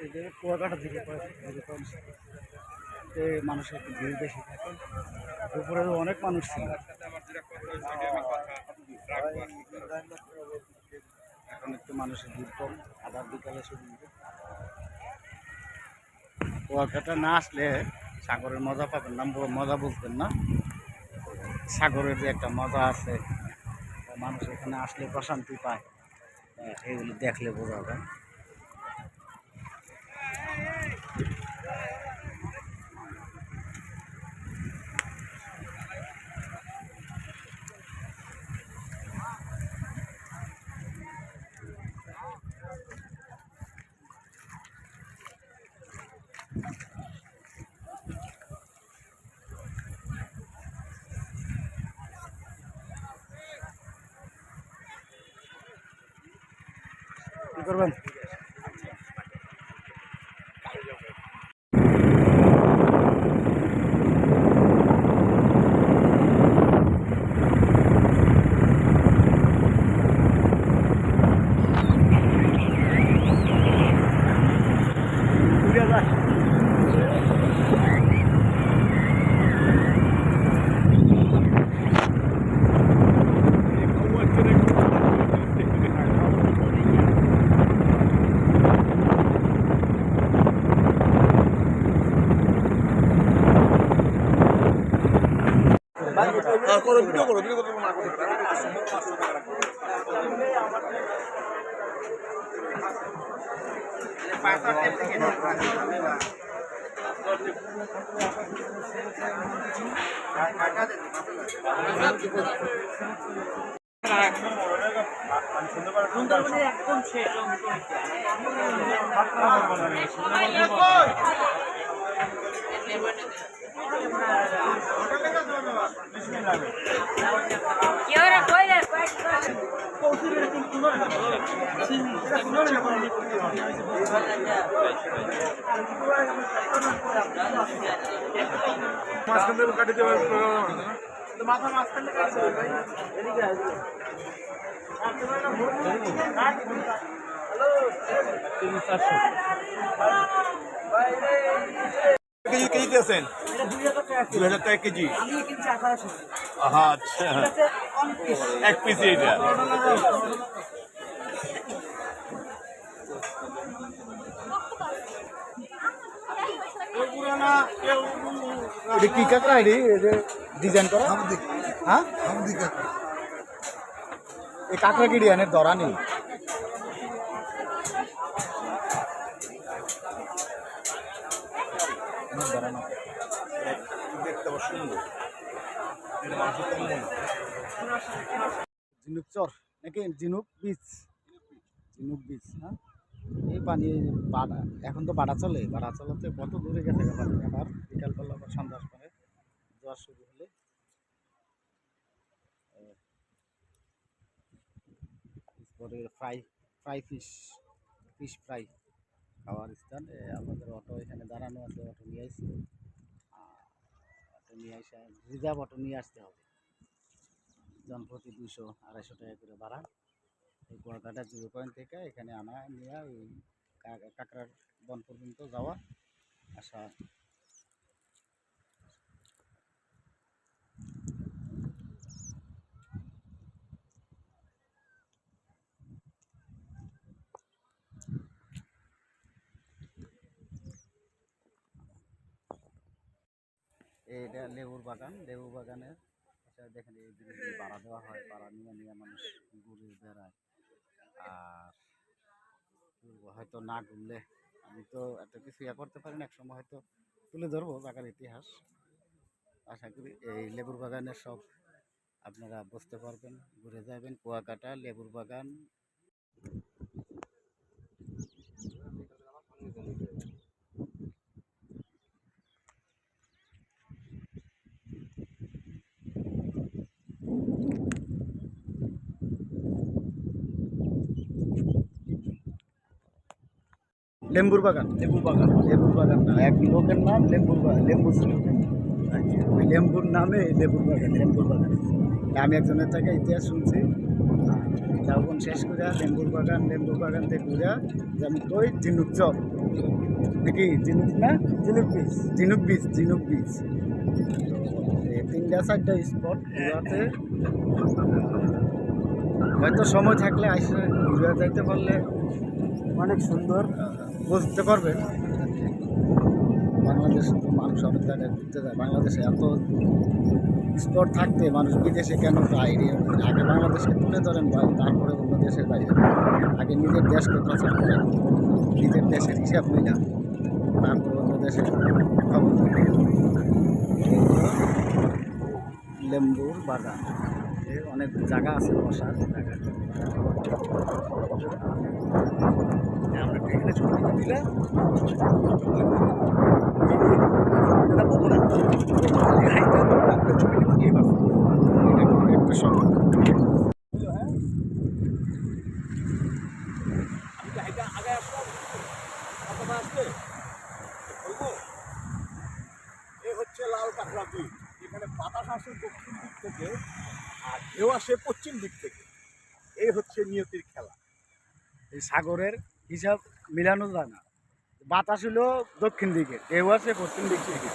এই যে কুয়াকাটার দিকে যেরকম মানুষের একটু ভিড় বেশি থাকে, উপরেও অনেক মানুষ ছিল। এখন একটু মানুষের ভিড় কম, আবার বিকালে শুরু হবে। কুয়াকাটা না আসলে সাগরের মজা পাবেন না, মজা বুঝবেন না। সাগরের যে একটা মজা আছে, মানুষ এখানে আসলে প্রশান্তি পায়, এগুলি দেখলে বোঝা যায়। কি করবেন? ভিডিও করো না করো। সুন্দরবনের একদম শেষ মাঝখান কাটি দেওয়ার মাথা মাঝখানে কাটছে ভাই এদিকে আসবে। কেজি কেজি দিয়েছেন 2000 টাকা কেজি। আচ্ছা এক পিস এটা এটা কি কাঁকড়া এটি ডিজাইন করা? হ্যাঁ এই কাঁকড়া কি ডিজাইনের ধরা নেই? ঝিনুক চর নাকি ঝিনুক বিচ? ঝিনুক বিচ। হ্যাঁ এই পানি বাড়া, এখন তো বাড়া চলে, বাড়া চলাতে কত দূরে গেছে পানি। আবার বিকালবেলা আবার সন্ধ্যার পরে জোয়ার শুরু হলে পরে ফ্রাই ফিশ ফ্রাই খাওয়ার স্থান। আমাদের অটো এখানে দাঁড়ানো আছে, অটো নিয়ে আসছি, অটো নিয়ে আসে রিজার্ভ অটো নিয়ে আসতে হবে। জনপ্রতি 200-250 টাকা করে ভাড়া। এই কুয়াকাটা 0 পয়েন্ট থেকে এখানে আনা নিয়ে ওই কাঁকড়ার বন পর্যন্ত যাওয়া আসা। এটা লেবুর বাগান। লেবু বাগানের দেখেন এই জিনিসগুলো ভাড়া দেওয়া হয়, ভাড়া নিয়ে মানুষ ঘুরে বেড়ায়। আর হয়তো না ঘুরলে আমি তো এত কিছু করতে পারি না, একসময় হয়তো তুলে ধরবো জায়গার ইতিহাস। আশা করি এই লেবুর বাগানের সব আপনারা বুঝতে পারবেন, ঘুরে যাবেন। কুয়াকাটা লেবুর বাগান। লেম্বুর বাগান না, এক লোকের নাম লেম্বুর বাগান, লেম্বু ছিল। আচ্ছা ওই লেম্বুর নামে লেবুর বাগান। আমি একজনের থেকে ইতিহাস শুনছি। ঝাউবন শেষ করে লেম্বুর বাগান থেকে ঘুরে যেমন কই ঝিনুক চর নাকি ঝিনুক না ঝিনুক বিচ এই 3-4টা স্পট ঘুরাতে হয়তো সময় থাকলে আসলে ঘুরে যাইতে পারলে অনেক সুন্দর বুঝতে পারবে। বাংলাদেশে তো মানুষ অনেক জায়গায় ঘুরতে যায়, বাংলাদেশে এত স্পট থাকতে মানুষ বিদেশে কেন যায়? আগে বাংলাদেশকে তুলে ধরেন ভাই, তারপরে অন্য দেশের বাইরে। আগে নিজের দেশকে প্রচার করেন, নিজের দেশের হিসাব মিলা, তারপরে অন্য দেশের খবর নেই। লেম্বুর বাগান অনেক জায়গা আছে বসার জায়গা। আমরা এখানে ছবি দিলে লাল কাঁকড়া দ্বীপ। এখানে বাতাস আসে দক্ষিণ দিক থেকে আর ঢেউ আসে পশ্চিম দিক থেকে। এই হচ্ছে নিয়তির খেলা। এই সাগরের হিসাব মিলানো যায় না। বাতাস হলো দক্ষিণ দিকে, ঢেউ আসে পশ্চিম দিক থেকে।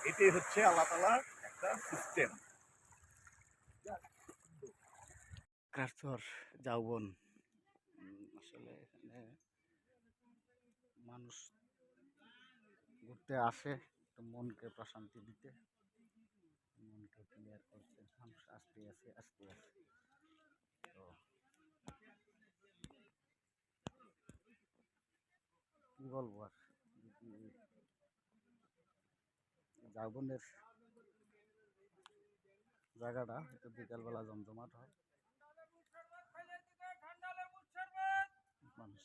এটাই হচ্ছে আল্লাহ তাআলার একটা সিস্টেম। কাঠচর ঝাউবন আসলে এখানে মানুষ ঘুরতে আসে মনকে প্রশান্তি দিতে, মনকে ক্লিয়ার করতে মানুষ আসতে আছে। তো কি বলবো আর, ঝাউবনের জায়গাটা হয়তো বিকালবেলা জমজমাট হয় মানুষ।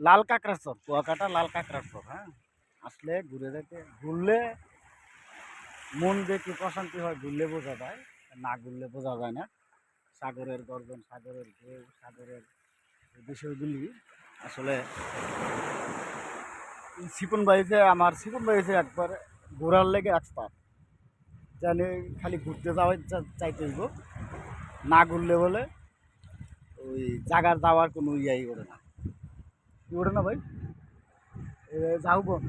লাল কাঁকড়ার চর, কুয়াকাটা লাল কাঁকড়ার চর। হ্যাঁ, আসলে ঘুরে যেতে, ঘুরলে মন যে কি প্রশান্তি হয় ঘুরলে বোঝা যায়, না ঘুরলে বোঝা যায় না। সাগরের গর্জন, সাগরের ঢেউ, সাগরের বিষয়গুলি আসলে সিপন ভাই যে একবার ঘোরার লেগে এক্সপার্ট, জানে খালি ঘুরতে যাওয়ার চাইতে হইব, না ঘুরলে বলে ওই জাগার যাওয়ার কোনো ইয়াই ওঠে না। কি ওঠে না ভাই? ঝাউবন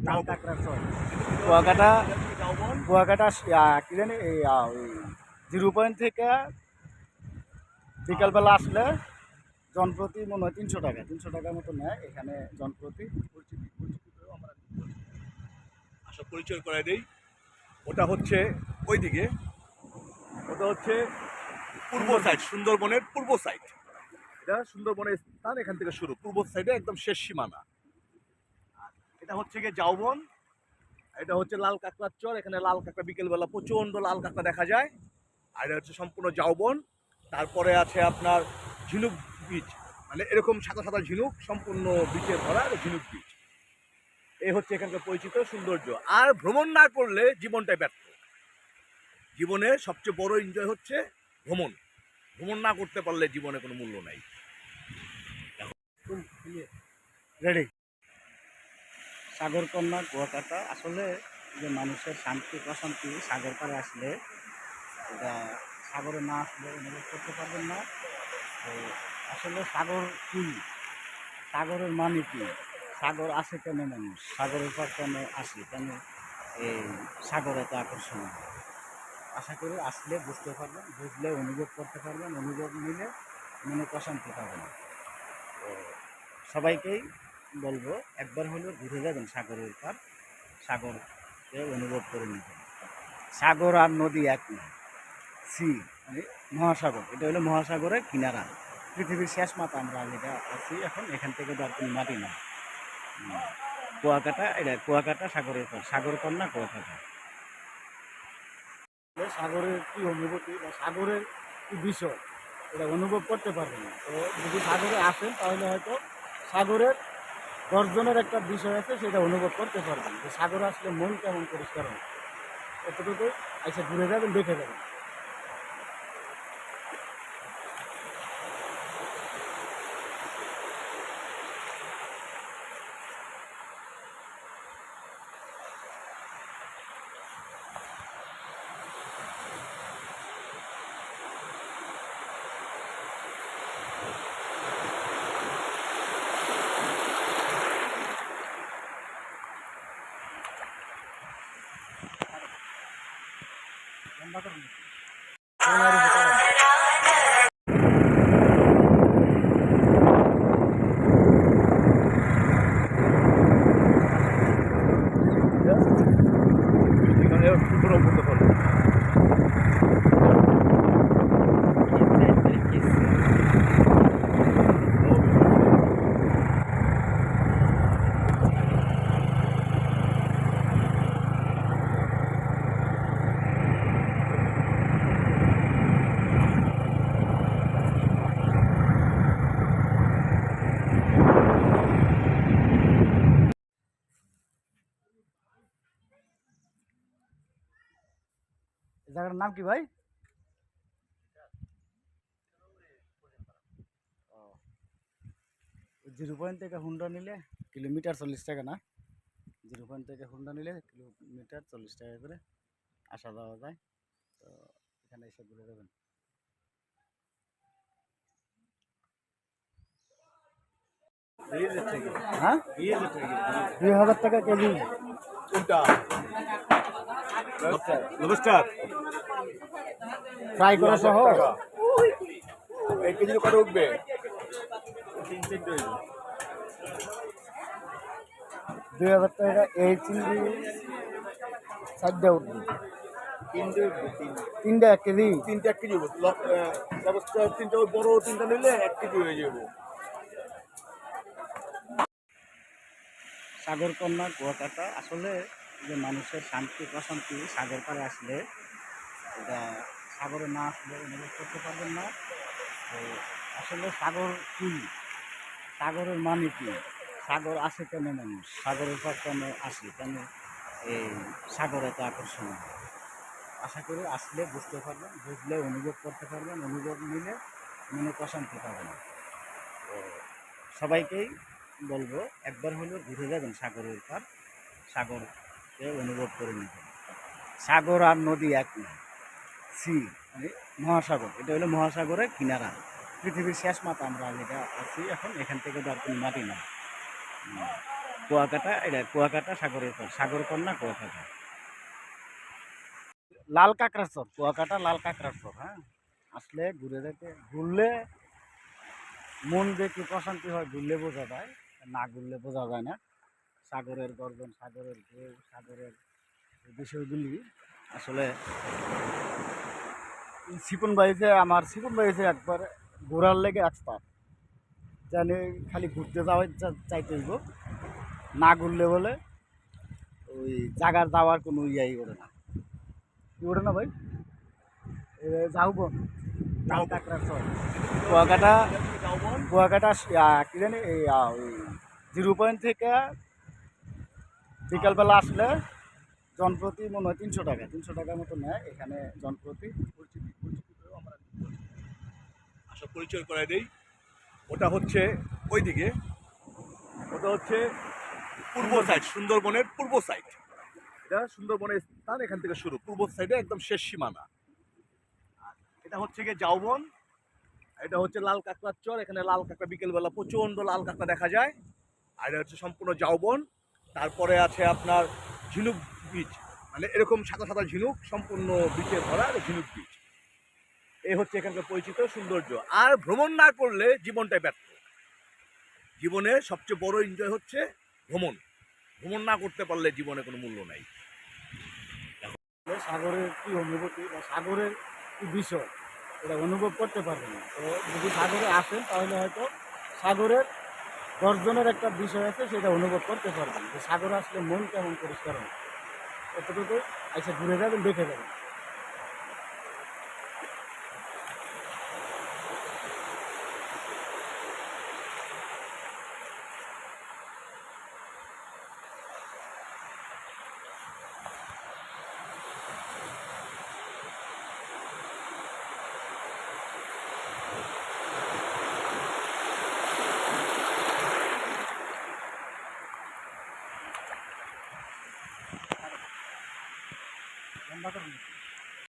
লাল কাঁকড়ার চর, কুয়াকাটা কি জানি এই ওই 0 পয়েন্ট থেকে বিকালবেলা আসলে জনপ্রতি মনে হয় 300 টাকার মতো নেয় এখানে জনপ্রতি। আসলে পরিচয় করে দেই, ওটা হচ্ছে ওইদিকে, ওটা হচ্ছে পূর্ব সাইড, সুন্দরবনের পূর্ব সাইড। এটা সুন্দরবনের স্থান, এখান থেকে শুরু, পূর্ব সাইডে একদম শেষ সীমানা। এটা হচ্ছে গিয়ে ঝাউবন, এটা হচ্ছে লাল কাঁকড়ার চর। এখানে লাল কাঁকড়া বিকেলবেলা প্রচণ্ড লাল কাঁকড়া দেখা যায়। আর এটা হচ্ছে সম্পূর্ণ ঝাউবন। তারপরে আছে আপনার ঝিনুক বিচ, মানে এরকম সাদা সাদা ঝিনুক সম্পূর্ণ বিচে ভরা ঝিনুক বিচ। এই হচ্ছে এখানকার পরিচিত সৌন্দর্য। আর ভ্রমণ না করলে জীবনটাই ব্যর্থ। জীবনে সবচেয়ে বড় এনজয় হচ্ছে ভ্রমণ। ভ্রমণ না করতে পারলে জীবনে কোনো মূল্য নাই। রেডি সাগরকন্যা কুয়াকাটা, আসলে যে মানুষের শান্তি প্রশান্তি সাগর পাড়ে আসলে, এটা সাগরে না আসলে অনুভব করতে পারবেন না। তো আসলে সাগর কি, সাগরের মানে কি, সাগর আসে কেন মানুষ, সাগরের পর কেন আসে, কেন এই সাগর এত আকর্ষণীয়, আশা করি আসলে বুঝতে পারবেন, বুঝলে অনুভব করতে পারবেন, অনুভব নিলে মনে প্রশান্তি পাবেন। তো সবাইকেই বলবো একবার হলেও ঘুরে যাবেন সাগরের পার, সাগরকে অনুভব করে নেবেন। সাগর আর নদী এক নয়, সি মানে মহাসাগর, এটা হলো মহাসাগরের কিনারা, পৃথিবীর শেষ মাথা আমরা যেটা আছি এখন, এখান থেকে তো আর কোনো মাটি না। কুয়াকাটা, এটা কুয়াকাটা সাগরের পর, সাগর কন্যা কুয়াকাটা। সাগরের কি অনুভূতি বা সাগরের কি বিষয় এটা অনুভব করতে পারবেন না। তো যদি সাগরে আসেন তাহলে হয়তো সাগরের গর্জনের একটা বিষয় আছে, সেটা অনুভব করতে পারবেন যে সাগরে আসলে মন কেমন পরিষ্কার হয়। এতটুকু এসে ঘুরে যাবেন, দেখে যাবেন। লম্বা করে নিন। এখানে পুরো মতো হলো। এই জায়গাটার নাম কি ভাই? জিরো পয়েন্ট থেকে হুন্ডা নিলে কিলোমিটার 40 টাকা না? জিরো পয়েন্ট থেকে হুন্ডা নিলে কিলোমিটার 40 টাকা করে আসা যাওয়া যায়। তো এখানে এসে ঘুরে যাবেন। হ্যাঁ, 2000 টাকা কেজি। কোনটা? লবস্টার ফ্রাই করা সহ এই কেজি কত উঠবে? 2000 টাকা এই চিংড়ি 4টা উঠবে। 3টা 1 কেজি। 3টা 1 কেজি লবস্টার, 3টা ওই বড় 3টা নিলে 1 কেজি হয়ে যাবো। সাগর কন্যা কুয়াকাটা আসলে যে মানুষের শান্তি প্রশান্তি সাগর পাড়ে আসলে, এটা সাগরে না আসলে অনুভব করতে পারবেন না। তো আসলে সাগর কি, সাগরের মানে কি, সাগর আসে কেন মানুষ, সাগরের পর কেন আসে, কেন এই সাগর এত আকর্ষণীয়। আশা করি আসলে বুঝতে পারবেন, বুঝলে অনুভব করতে পারবেন, অনুভব নিলে মনে প্রশান্তি পাবেন। তো সবাইকেই বলবো একবার হলেও ঘুরে যাবেন সাগরের পার, সাগরকে অনুভব করে নেবেন। সাগর আর নদী এক না, সি মানে মহাসাগর, এটা হলো মহাসাগরের কিনারা, পৃথিবীর শেষ মাথা আমরা যেটা আছি এখন, এখান থেকে তো আর কোনো মাটি না। কুয়াকাটা, এটা কুয়াকাটা সাগরের পর, সাগর কন্যা কুয়াকাটা। লাল কাঁকড়ার চর, কুয়াকাটা লাল কাঁকড়ার চর। হ্যাঁ, আসলে ঘুরে যেতে, ঘুরলে মন যে কি প্রশান্তি হয় ঘুরলে বোঝা যায়, না ঘুরলে বোঝা যায় না। সাগরের গর্জন, সাগরের ঢেউ, সাগরের বিষয়গুলি আসলে সিপন ভাইতে, আমার সিপন ভাইতে একবার ঘোরার লেগে এক্সপার্ট, জানি খালি ঘুরতে যাওয়ার চাইতে হইব, না ঘুরলে বলে ওই জায়গার যাওয়ার কোনো ইয়াই ওঠে না। কি ওঠে না ভাই? যাওবন লাল কাঁকড়ার চর, কুয়াকাটা, কুয়াকাটা কি জানি এই ওই জিরো পয়েন্ট থেকে বিকালবেলা আসলে জনপ্রতি মনে হয় 300 টাকা, 300 টাকার মতো নেয় এখানে জনপ্রতি। আচ্ছা, পরিচয় করে দেই। ওটা হচ্ছে ওইদিকে, ওটা হচ্ছে পূর্ব সাইড, সুন্দরবনের পূর্ব সাইড। এটা সুন্দরবনের স্থান, এখান থেকে শুরু, পূর্ব সাইডে একদম শেষ সীমানা। আর এটা হচ্ছে গিয়ে জাউবন, এটা হচ্ছে লাল কাঁকড়ার চর। এখানে লাল কাঁকড়া বিকেলবেলা প্রচণ্ড লাল কাঁকড়া দেখা যায়। আর এটা হচ্ছে সম্পূর্ণ জাউবন। তারপরে আছে আপনার ঝিনুক বিচ, মানে এরকম সাদা সাদা ঝিনুক, সম্পূর্ণ বিচে ভরা ঝিনুক বিচ। এই হচ্ছে এখানকার পরিচিত সৌন্দর্য। আর ভ্রমণ না করলে জীবনটাই ব্যর্থ। জীবনে সবচেয়ে বড় এনজয় হচ্ছে ভ্রমণ। ভ্রমণ না করতে পারলে জীবনে কোনো মূল্য নাই। সাগরের কি অনুভূতি বা সাগরের কি বিষয় এটা অনুভব করতে পারবেন না। তো যদি সাগরে আসেন তাহলে হয়তো সাগরের গর্জনের একটা বিষয় আছে, সেটা অনুভব করতে পারবেন যে সাগরে আসলে মন কেমন পরিষ্কার হয়। এতটুকু এসে ঘুরে যাবেন, দেখে যাবেন।